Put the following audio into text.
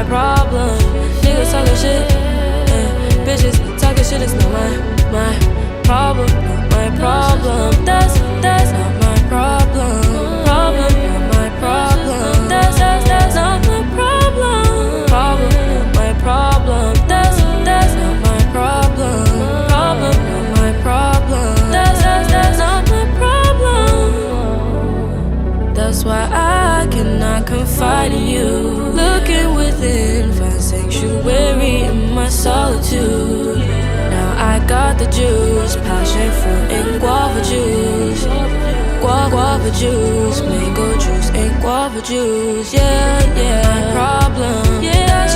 problem. Niggas talking shit, bitches talking shit is not my problem, not my problem. That's not my problem. Problem, not my problem. That's not my problem. Problem, not my problem. That's not my problem. Problem, not my problem. That's not my problem. That's why I cannot confide in you. Looking within, find sanctuary in my solitude. Now I got the juice, passion fruit and guava juice. Guava juice, mango juice and guava juice. Yeah, my problem. Yeah,